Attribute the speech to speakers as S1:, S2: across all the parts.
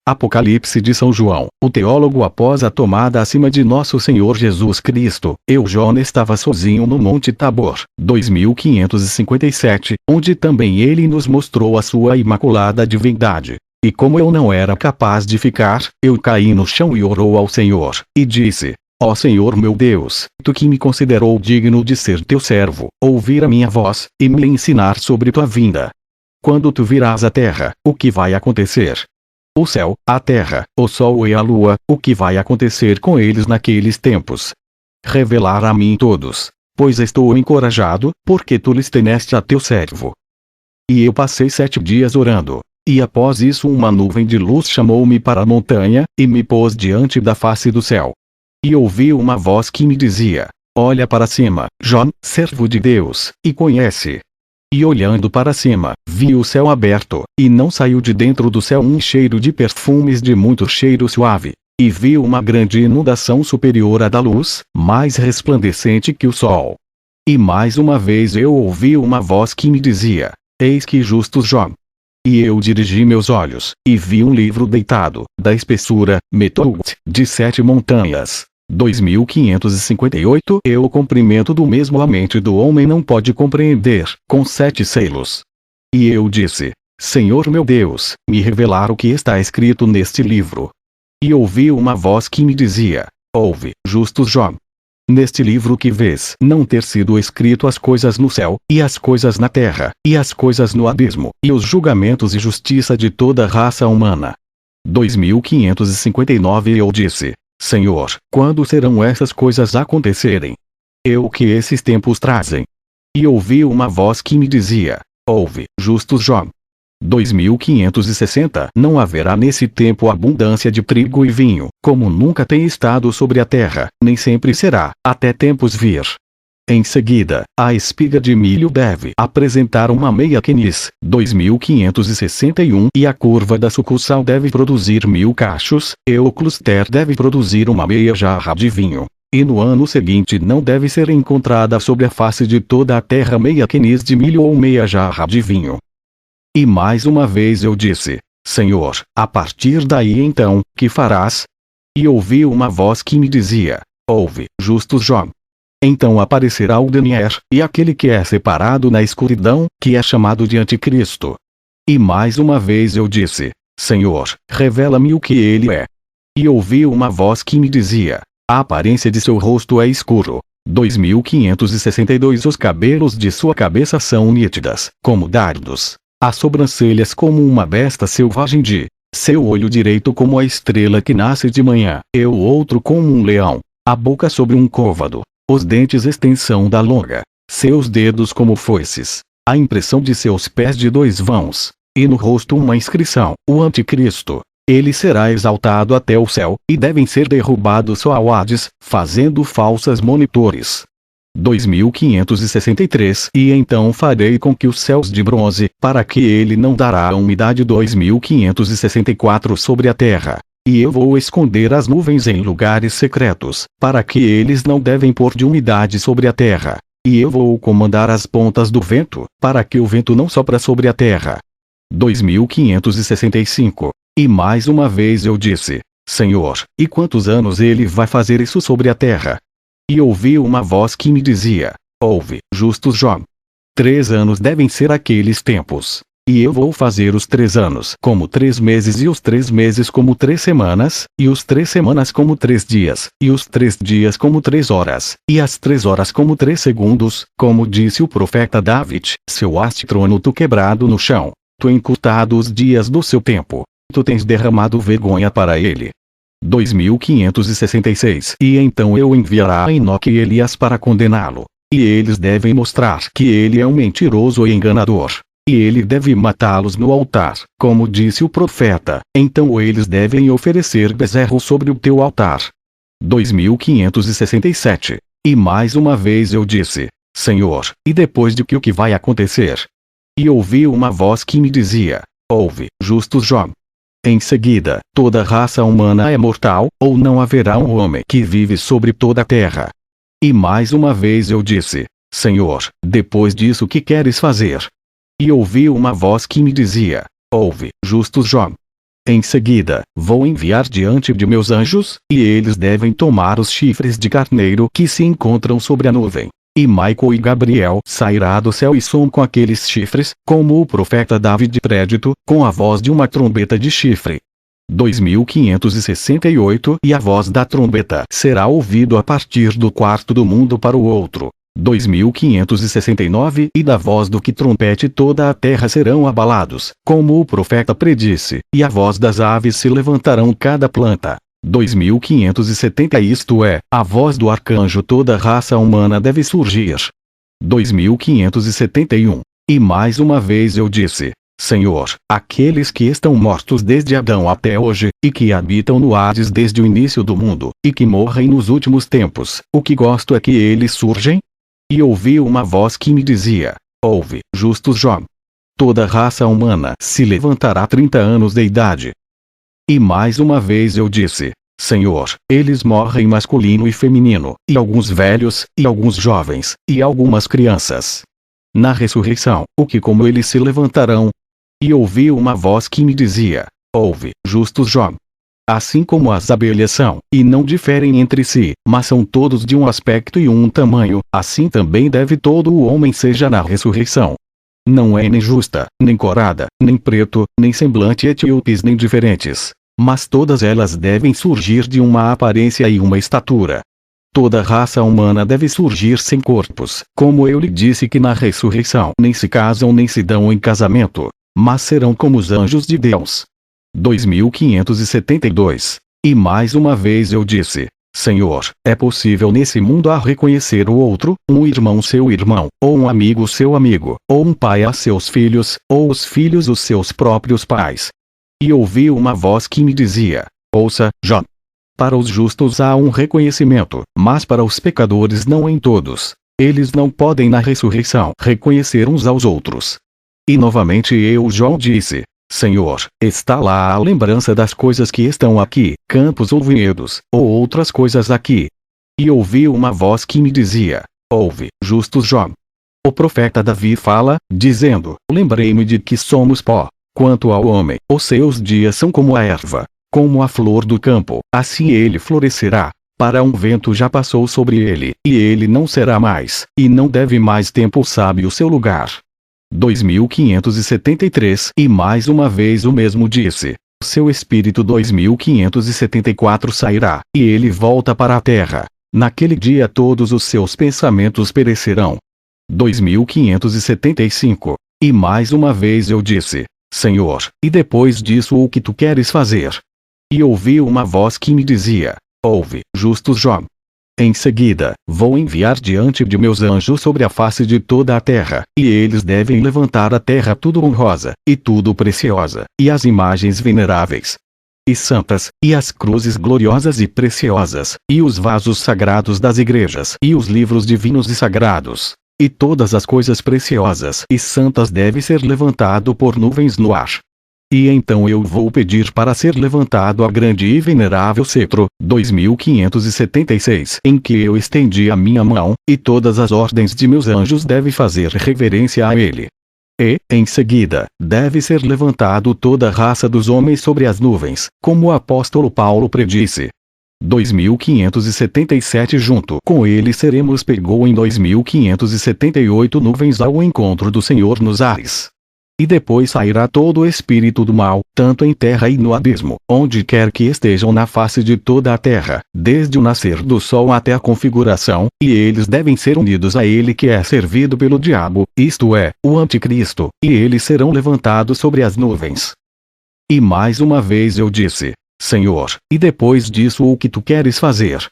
S1: Apocalipse de São João, o teólogo. Após a tomada acima de nosso Senhor Jesus Cristo, eu, João, estava sozinho no Monte Tabor, 2557, onde também ele nos mostrou a sua imaculada divindade. E como eu não era capaz de ficar, eu caí no chão e orou ao Senhor, e disse: ó Senhor meu Deus, tu que me considerou digno de ser teu servo, ouvir a minha voz, e me ensinar sobre tua vinda. Quando tu virás a terra, o que vai acontecer? O céu, a terra, o sol e a lua, o que vai acontecer com eles naqueles tempos? Revelar a mim todos, pois estou encorajado, porque tu lhes teneste a teu servo. E eu passei 7 dias orando. E após isso uma nuvem de luz chamou-me para a montanha, e me pôs diante da face do céu. E ouvi uma voz que me dizia: olha para cima, João, servo de Deus, e conhece. E olhando para cima, vi o céu aberto, e não saiu de dentro do céu um cheiro de perfumes de muito cheiro suave. E vi uma grande inundação superior à da luz, mais resplandecente que o sol. E mais uma vez eu ouvi uma voz que me dizia: eis que justos, João. E eu dirigi meus olhos, e vi um livro deitado, da espessura, Metot, de 7 montanhas. 2558. E o comprimento do mesmo a mente do homem não pode compreender, com 7 selos. E eu disse: Senhor meu Deus, me revelar o que está escrito neste livro. E ouvi uma voz que me dizia: ouve, justos João. Neste livro que vês não ter sido escrito as coisas no céu, e as coisas na terra, e as coisas no abismo, e os julgamentos e justiça de toda a raça humana. 2559. E eu disse: Senhor, quando serão essas coisas acontecerem? E o que esses tempos trazem? E ouvi uma voz que me dizia: ouve, justos João. 2560. Não haverá nesse tempo abundância de trigo e vinho, como nunca tem estado sobre a terra, nem sempre será, até tempos vir. Em seguida, a espiga de milho deve apresentar uma meia queniz, 2561, e a curva da sucursal deve produzir 1000 cachos, e o cluster deve produzir uma meia jarra de vinho. E no ano seguinte não deve ser encontrada sobre a face de toda a terra meia queniz de milho ou meia jarra de vinho. E mais uma vez eu disse: Senhor, a partir daí então, que farás? E ouvi uma voz que me dizia: ouve, justos João. Então aparecerá o Daniel, e aquele que é separado na escuridão, que é chamado de Anticristo. E mais uma vez eu disse: Senhor, revela-me o que ele é. E ouvi uma voz que me dizia: a aparência de seu rosto é escuro. 2562. Os cabelos de sua cabeça são nítidas, como dardos. As sobrancelhas como uma besta selvagem de seu olho direito como a estrela que nasce de manhã, e o outro como um leão, a boca sobre um côvado, os dentes extensão da longa, seus dedos como foices, a impressão de seus pés de 2 vãos, e no rosto uma inscrição: o Anticristo. Ele será exaltado até o céu, e devem ser derrubados só ao Hades, fazendo falsas monitores. 2563. E então farei com que os céus de bronze, para que ele não dará a umidade. 2564. Sobre a terra. E eu vou esconder as nuvens em lugares secretos, para que eles não devem pôr de umidade sobre a terra. E eu vou comandar as pontas do vento, para que o vento não sopra sobre a terra. 2565. E mais uma vez eu disse: Senhor, e quantos anos ele vai fazer isso sobre a terra? E ouvi uma voz que me dizia: ouve, justos João. 3 anos devem ser aqueles tempos. E eu vou fazer os 3 anos como 3 meses, e os 3 meses como 3 semanas, e os 3 semanas como 3 dias, e os 3 dias como 3 horas, e as 3 horas como 3 segundos, como disse o profeta David: seu haste trono tu quebrado no chão, tu encurtado os dias do seu tempo, tu tens derramado vergonha para ele. 2566. E então eu enviará a Enoque e Elias para condená-lo. E eles devem mostrar que ele é um mentiroso e enganador. E ele deve matá-los no altar, como disse o profeta. Então eles devem oferecer bezerro sobre o teu altar. 2567. E mais uma vez eu disse: Senhor, e depois de que o que vai acontecer? E ouvi uma voz que me dizia: ouve, justos João. Em seguida, toda raça humana é mortal, ou não haverá um homem que vive sobre toda a terra. E mais uma vez eu disse: Senhor, depois disso que queres fazer? E ouvi uma voz que me dizia: ouve, justos João. Em seguida, vou enviar diante de meus anjos, e eles devem tomar os chifres de carneiro que se encontram sobre a nuvem. E Michael e Gabriel sairá do céu e som com aqueles chifres, como o profeta David prédito, com a voz de uma trombeta de chifre. 2568 E a voz da trombeta será ouvido a partir do quarto do mundo para o outro. 2569 E da voz do que trompete toda a terra serão abalados, como o profeta predisse, e a voz das aves se levantarão cada planta. 2570 Isto é, a voz do arcanjo toda raça humana deve surgir. 2571 E mais uma vez eu disse: Senhor, aqueles que estão mortos desde Adão até hoje, e que habitam no Hades desde o início do mundo, e que morrem nos últimos tempos, o que gosto é que eles surgem? E ouvi uma voz que me dizia: Ouve, justos Jó. Toda raça humana se levantará 30 anos de idade. E mais uma vez eu disse: Senhor, eles morrem masculino e feminino, e alguns velhos, e alguns jovens, e algumas crianças. Na ressurreição, o que como eles se levantarão? E ouvi uma voz que me dizia: Ouve, justos Jó. Assim como as abelhas são, e não diferem entre si, mas são todos de um aspecto e um tamanho, assim também deve todo o homem seja na ressurreição. Não é nem justa, nem corada, nem preto, nem semblante etíopes nem diferentes, mas todas elas devem surgir de uma aparência e uma estatura. Toda raça humana deve surgir sem corpos, como eu lhe disse que na ressurreição nem se casam nem se dão em casamento, mas serão como os anjos de Deus. 2572 E mais uma vez eu disse: Senhor, é possível nesse mundo a reconhecer o outro, um irmão seu irmão, ou um amigo seu amigo, ou um pai a seus filhos, ou os filhos os seus próprios pais? E ouvi uma voz que me dizia: Ouça, Jó. Para os justos há um reconhecimento, mas para os pecadores não em todos. Eles não podem na ressurreição reconhecer uns aos outros. E novamente eu, Jó, disse: Senhor, está lá a lembrança das coisas que estão aqui, campos ou vinhedos, ou outras coisas aqui. E ouvi uma voz que me dizia: Ouve, justos Jó. O profeta Davi fala, dizendo: Lembrei-me de que somos pó. Quanto ao homem, os seus dias são como a erva, como a flor do campo, assim ele florescerá. Para um vento já passou sobre ele, e ele não será mais, e não deve mais tempo sabe o seu lugar. 2573 E mais uma vez o mesmo disse: Seu espírito 2574 sairá, e ele volta para a terra. Naquele dia todos os seus pensamentos perecerão. 2575 E mais uma vez eu disse: Senhor, e depois disso o que tu queres fazer? E ouvi uma voz que me dizia: Ouve, justos Jó. Em seguida, vou enviar diante de meus anjos sobre a face de toda a terra, e eles devem levantar a terra tudo honrosa, e tudo preciosa, e as imagens veneráveis e santas, e as cruzes gloriosas e preciosas, e os vasos sagrados das igrejas, e os livros divinos e sagrados, e todas as coisas preciosas e santas devem ser levantado por nuvens no ar. E então eu vou pedir para ser levantado a grande e venerável cetro, 2576, em que eu estendi a minha mão, e todas as ordens de meus anjos devem fazer reverência a ele. E, em seguida, deve ser levantado toda a raça dos homens sobre as nuvens, como o apóstolo Paulo predisse. 2577 Junto com ele seremos pegou em 2578 nuvens ao encontro do Senhor nos ares. E depois sairá todo o espírito do mal, tanto em terra e no abismo, onde quer que estejam na face de toda a terra, desde o nascer do sol até a configuração, e eles devem ser unidos a ele que é servido pelo diabo, isto é, o anticristo, e eles serão levantados sobre as nuvens. E mais uma vez eu disse: Senhor, e depois disso o que tu queres fazer?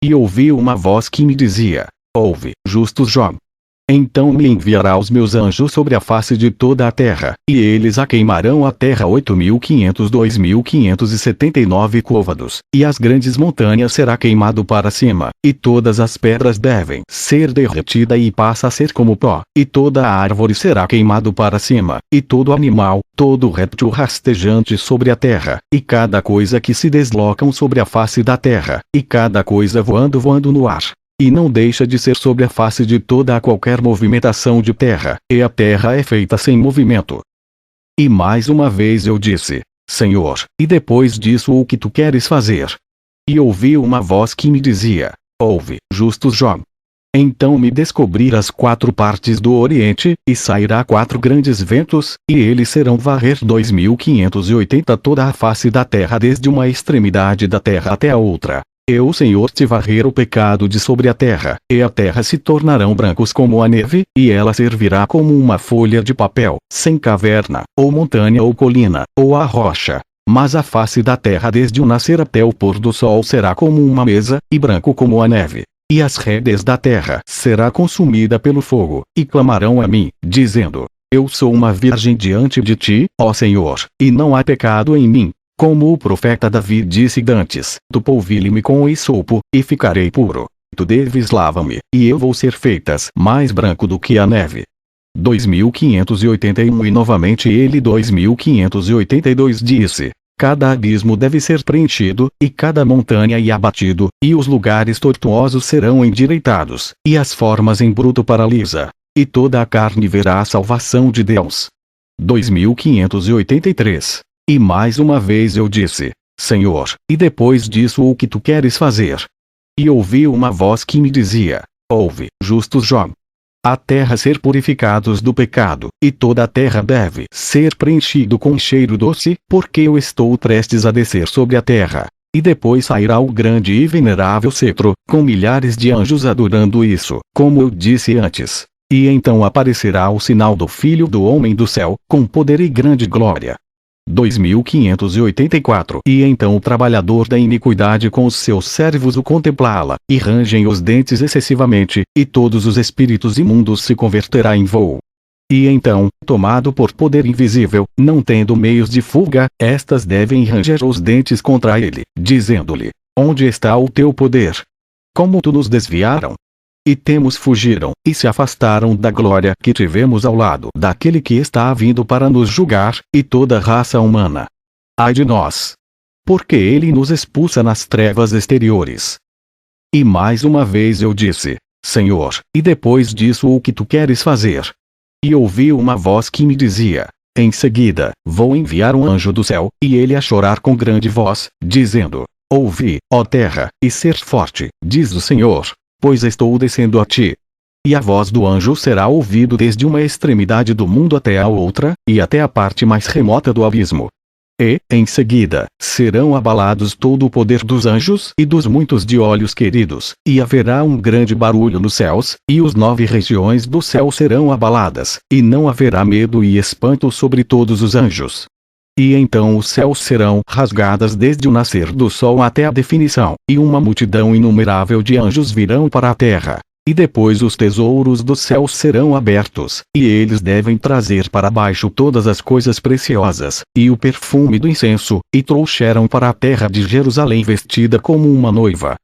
S1: E ouvi uma voz que me dizia: Ouve, justos Jó. Então me enviará os meus anjos sobre a face de toda a terra, e eles a queimarão a terra 2579 côvados, e as grandes montanhas será queimado para cima, e todas as pedras devem ser derretida e passa a ser como pó, e toda a árvore será queimado para cima, e todo animal, todo réptil rastejante sobre a terra, e cada coisa que se deslocam sobre a face da terra, e cada coisa voando no ar. E não deixa de ser sobre a face de toda a qualquer movimentação de terra, e a terra é feita sem movimento. E mais uma vez eu disse: Senhor, e depois disso o que tu queres fazer? E ouvi uma voz que me dizia: ouve, justo Jó. Então me descobri as 4 partes do Oriente, e sairá 4 grandes ventos, e eles serão varrer 2580 toda a face da terra desde uma extremidade da terra até a outra. Eu, Senhor, te varrer o pecado de sobre a terra, e a terra se tornarão brancos como a neve, e ela servirá como uma folha de papel, sem caverna, ou montanha ou colina, ou a rocha. Mas a face da terra desde o nascer até o pôr do sol será como uma mesa, e branco como a neve. E as redes da terra será consumida pelo fogo, e clamarão a mim, dizendo: eu sou uma virgem diante de ti, ó Senhor, e não há pecado em mim. Como o profeta Davi disse dantes: tu polvilhe-me com o hisopo, e ficarei puro. Tu deves lava-me, e eu vou ser feitas mais branco do que a neve. 2581 E novamente ele 2582 disse: cada abismo deve ser preenchido, e cada montanha e abatido, e os lugares tortuosos serão endireitados, e as formas em bruto paralisa, e toda a carne verá a salvação de Deus. 2583 E mais uma vez eu disse: Senhor, e depois disso o que tu queres fazer? E ouvi uma voz que me dizia: ouve, justo Jó. A terra ser purificados do pecado, e toda a terra deve ser preenchido com cheiro doce, porque eu estou prestes a descer sobre a terra. E depois sairá o grande e venerável cetro, com milhares de anjos adorando isso, como eu disse antes. E então aparecerá o sinal do Filho do Homem do céu, com poder e grande glória. 2584 E então o trabalhador da iniquidade com os seus servos o contemplá-la, e rangem os dentes excessivamente, e todos os espíritos imundos se converterá em voo. E então, tomado por poder invisível, não tendo meios de fuga, estas devem ranger os dentes contra ele, dizendo-lhe: onde está o teu poder? Como tu nos desviaram? E temos fugiram, e se afastaram da glória que tivemos ao lado daquele que está vindo para nos julgar, e toda a raça humana. Ai de nós! Porque ele nos expulsa nas trevas exteriores. E mais uma vez eu disse: Senhor, e depois disso o que tu queres fazer? E ouvi uma voz que me dizia: em seguida, vou enviar um anjo do céu, e ele a chorar com grande voz, dizendo: ouvi, ó terra, e ser forte, diz o Senhor, pois estou descendo a ti. E a voz do anjo será ouvido desde uma extremidade do mundo até a outra, e até a parte mais remota do abismo. E, em seguida, serão abalados todo o poder dos anjos e dos muitos de olhos queridos, e haverá um grande barulho nos céus, e os 9 regiões do céu serão abaladas, e não haverá medo e espanto sobre todos os anjos. E então os céus serão rasgadas desde o nascer do sol até a definição, e uma multidão inumerável de anjos virão para a terra. E depois os tesouros dos céus serão abertos, e eles devem trazer para baixo todas as coisas preciosas, e o perfume do incenso, e trouxeram para a terra de Jerusalém vestida como uma noiva.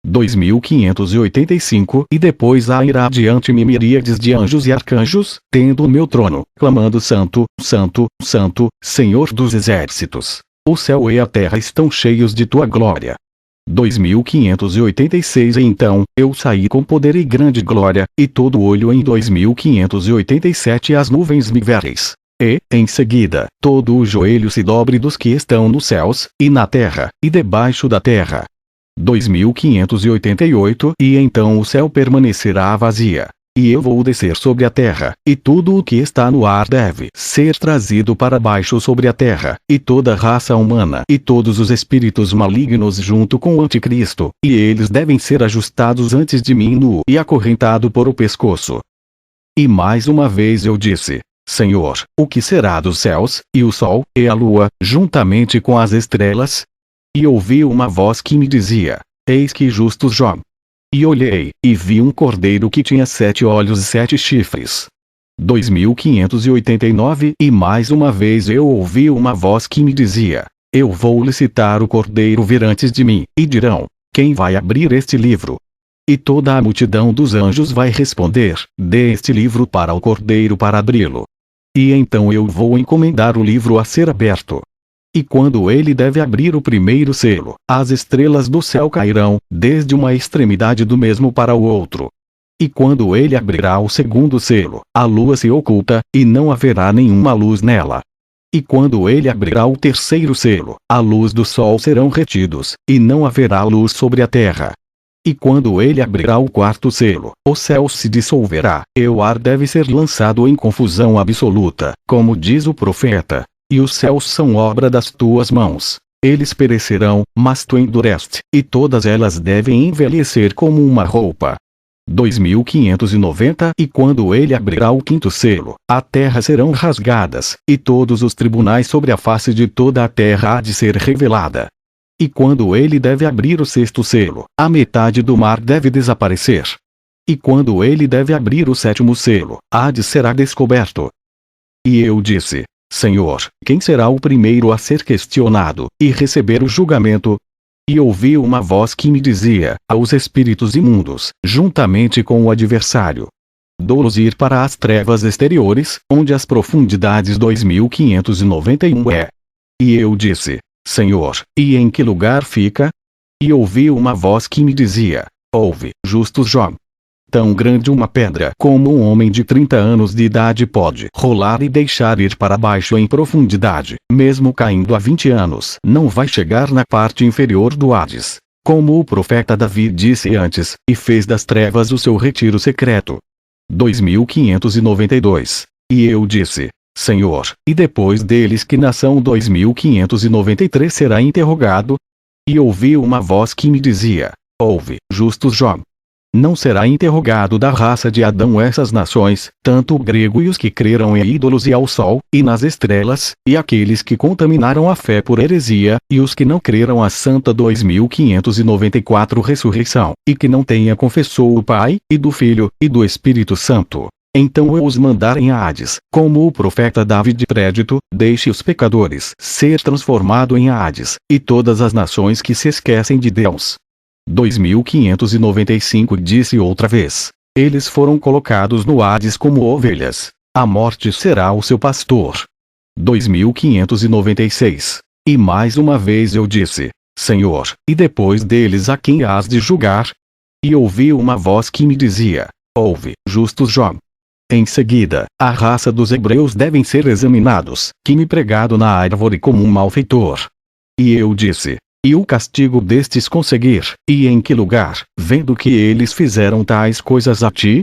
S1: 2585 E depois irá diante-me miríades de anjos e arcanjos, tendo o meu trono, clamando: Santo, Santo, Santo, Senhor dos exércitos. O céu e a terra estão cheios de tua glória. 2586 E então, eu saí com poder e grande glória, e todo olho em 2587 as nuvens me vereis. E, em seguida, todo o joelho se dobre dos que estão nos céus, e na terra, e debaixo da terra. 2588 E então o céu permanecerá vazia. E eu vou descer sobre a terra, e tudo o que está no ar deve ser trazido para baixo sobre a terra, e toda a raça humana e todos os espíritos malignos junto com o anticristo, e eles devem ser ajustados antes de mim nu e acorrentado por o pescoço. E mais uma vez eu disse: Senhor, o que será dos céus, e o sol, e a lua, juntamente com as estrelas? E ouvi uma voz que me dizia: eis que justo Jó. E olhei, e vi um cordeiro que tinha 7 olhos e 7 chifres. 2589 E mais uma vez eu ouvi uma voz que me dizia: eu vou licitar o cordeiro vir antes de mim, e dirão: quem vai abrir este livro? E toda a multidão dos anjos vai responder: dê este livro para o cordeiro para abri-lo. E então eu vou encomendar o livro a ser aberto. E quando ele deve abrir o primeiro selo, as estrelas do céu cairão, desde uma extremidade do mesmo para o outro. E quando ele abrirá o segundo selo, a lua se oculta, e não haverá nenhuma luz nela. E quando ele abrirá o terceiro selo, a luz do sol serão retidos, e não haverá luz sobre a terra. E quando ele abrirá o quarto selo, o céu se dissolverá, e o ar deve ser lançado em confusão absoluta, como diz o profeta. E os céus são obra das tuas mãos. Eles perecerão, mas tu endureceste, e todas elas devem envelhecer como uma roupa. 2590. E quando ele abrirá o quinto selo, a terra serão rasgadas, e todos os tribunais sobre a face de toda a terra há de ser revelada. E quando ele deve abrir o sexto selo, a metade do mar deve desaparecer. E quando ele deve abrir o sétimo selo, Hades será descoberto. E eu disse: Senhor, quem será o primeiro a ser questionado, e receber o julgamento? E ouvi uma voz que me dizia, aos espíritos imundos, juntamente com o adversário: dou-los ir para as trevas exteriores, onde as profundidades 2591 é. E eu disse: Senhor, e em que lugar fica? E ouvi uma voz que me dizia: ouve, justos Jó. Tão grande uma pedra como um homem de 30 anos de idade pode rolar e deixar ir para baixo em profundidade, mesmo caindo a 20 anos, não vai chegar na parte inferior do Hades. Como o profeta Davi disse antes, e fez das trevas o seu retiro secreto. 2592. E eu disse: Senhor, e depois deles que nação 2593 será interrogado? E ouvi uma voz que me dizia: ouve, justos Jó. Não será interrogado da raça de Adão essas nações, tanto o grego e os que creram em ídolos e ao sol, e nas estrelas, e aqueles que contaminaram a fé por heresia, e os que não creram a santa 2594 ressurreição, e que não tenha confessou o Pai, e do Filho, e do Espírito Santo. Então eu os mandar em Hades, como o profeta David prédito, deixe os pecadores ser transformado em Hades, e todas as nações que se esquecem de Deus. 2595 disse outra vez: eles foram colocados no Hades como ovelhas. A morte será o seu pastor. 2596. E mais uma vez eu disse: Senhor, e depois deles a quem hás de julgar? E ouvi uma voz que me dizia: ouve, justos Jó. Em seguida, a raça dos hebreus devem ser examinados, que me pregado na árvore como um malfeitor. E eu disse: e o castigo destes conseguir, e em que lugar, vendo que eles fizeram tais coisas a ti?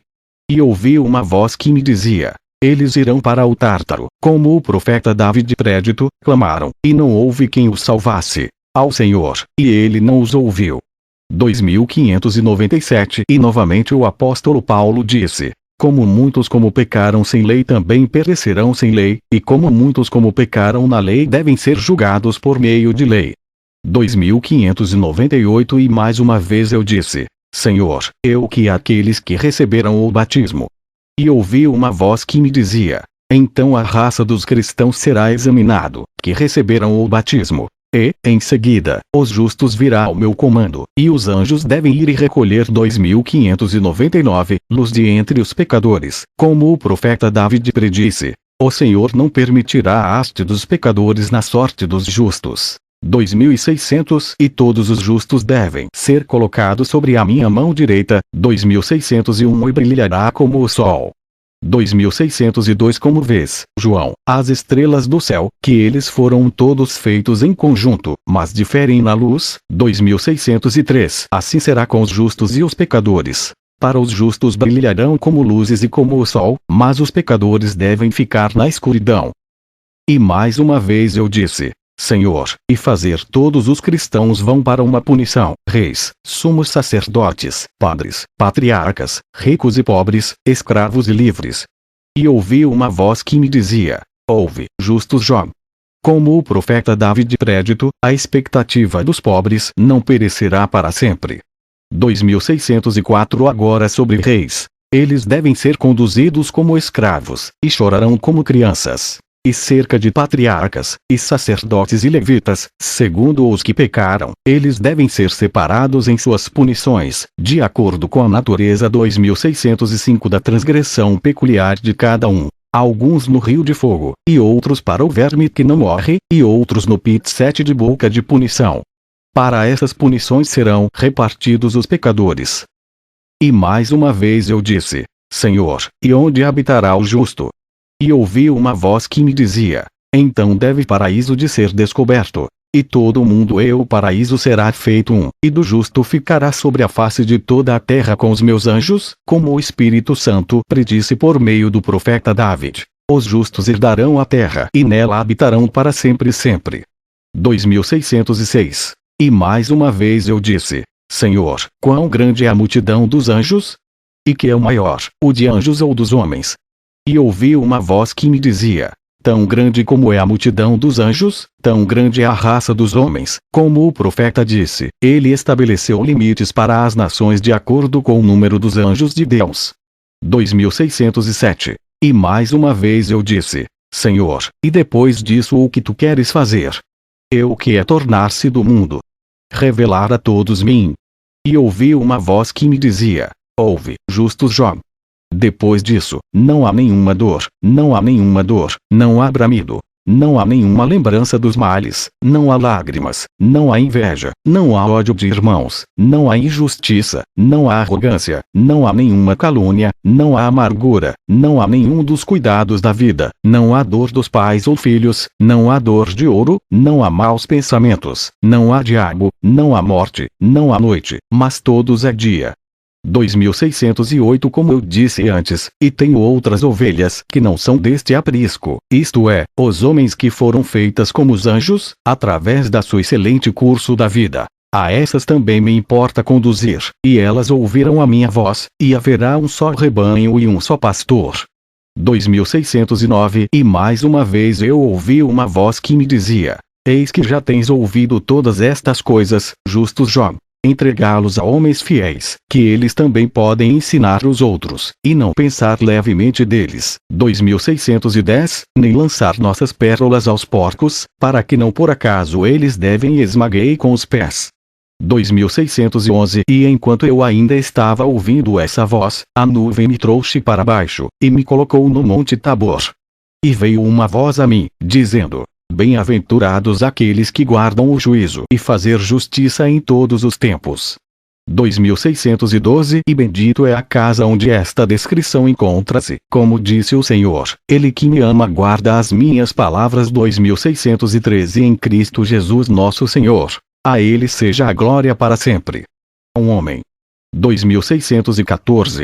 S1: E ouvi uma voz que me dizia: eles irão para o Tártaro, como o profeta David prédito, clamaram, e não houve quem os salvasse, ao Senhor, e ele não os ouviu. 2597. E novamente o apóstolo Paulo disse: como muitos como pecaram sem lei também perecerão sem lei, e como muitos como pecaram na lei devem ser julgados por meio de lei. 2598. E mais uma vez eu disse: Senhor, eu que aqueles que receberam o batismo. E ouvi uma voz que me dizia: então a raça dos cristãos será examinado, que receberam o batismo. E, em seguida, os justos virá ao meu comando, e os anjos devem ir e recolher 2599, luz de entre os pecadores, como o profeta David predisse: o Senhor não permitirá a haste dos pecadores na sorte dos justos. 2600. E todos os justos devem ser colocados sobre a minha mão direita. 2601. E brilhará como o sol. 2602. Como vês, João, as estrelas do céu, que eles foram todos feitos em conjunto, mas diferem na luz. 2603. Assim será com os justos e os pecadores. Para os justos brilharão como luzes e como o sol, mas os pecadores devem ficar na escuridão. E mais uma vez eu disse: Senhor, e fazer todos os cristãos vão para uma punição, reis, sumos sacerdotes, padres, patriarcas, ricos e pobres, escravos e livres. E ouvi uma voz que me dizia: ouve, justos Jó. Como o profeta David prédito, a expectativa dos pobres não perecerá para sempre. 2604. Agora sobre reis. Eles devem ser conduzidos como escravos, e chorarão como crianças. E cerca de patriarcas, e sacerdotes e levitas, segundo os que pecaram, eles devem ser separados em suas punições, de acordo com a natureza 2605 da transgressão peculiar de cada um. Alguns no rio de fogo, e outros para o verme que não morre, e outros no pit 7 de boca de punição. Para essas punições serão repartidos os pecadores. E mais uma vez eu disse: Senhor, e onde habitará o justo? E ouvi uma voz que me dizia: Então deve paraíso de ser descoberto. E todo mundo e o paraíso será feito um, e do justo ficará sobre a face de toda a terra com os meus anjos, como o Espírito Santo predisse por meio do profeta David. Os justos herdarão a terra e nela habitarão para sempre e sempre. 2606. E mais uma vez eu disse: Senhor, quão grande é a multidão dos anjos? E que é o maior, o de anjos ou dos homens? E ouvi uma voz que me dizia: tão grande como é a multidão dos anjos, tão grande é a raça dos homens. Como o profeta disse, ele estabeleceu limites para as nações de acordo com o número dos anjos de Deus. 2607. E mais uma vez eu disse: Senhor, e depois disso o que tu queres fazer? O que é tornar-se do mundo? Revelar a todos mim. E ouvi uma voz que me dizia: ouve, justo Jó. Depois disso, não há nenhuma dor, não há nenhuma dor, não há bramido, não há nenhuma lembrança dos males, não há lágrimas, não há inveja, não há ódio de irmãos, não há injustiça, não há arrogância, não há nenhuma calúnia, não há amargura, não há nenhum dos cuidados da vida, não há dor dos pais ou filhos, não há dor de ouro, não há maus pensamentos, não há diabo, não há morte, não há noite, mas todos é dia. 2608. Como eu disse antes, e tenho outras ovelhas que não são deste aprisco, isto é, os homens que foram feitas como os anjos, através da sua excelente curso da vida. A essas também me importa conduzir, e elas ouvirão a minha voz, e haverá um só rebanho e um só pastor. 2609. E mais uma vez eu ouvi uma voz que me dizia: eis que já tens ouvido todas estas coisas, justos Jó. Entregá-los a homens fiéis, que eles também podem ensinar os outros, e não pensar levemente deles. 2610. Nem lançar nossas pérolas aos porcos, para que não por acaso eles devem e esmaguei com os pés. 2611. E enquanto eu ainda estava ouvindo essa voz, a nuvem me trouxe para baixo, e me colocou no monte Tabor. E veio uma voz a mim, dizendo: bem-aventurados aqueles que guardam o juízo e fazer justiça em todos os tempos. 2612. E bendito é a casa onde esta descrição encontra-se, como disse o Senhor, ele que me ama guarda as minhas palavras. 2613. Em Cristo Jesus nosso Senhor. A ele seja a glória para sempre. Um homem. 2614.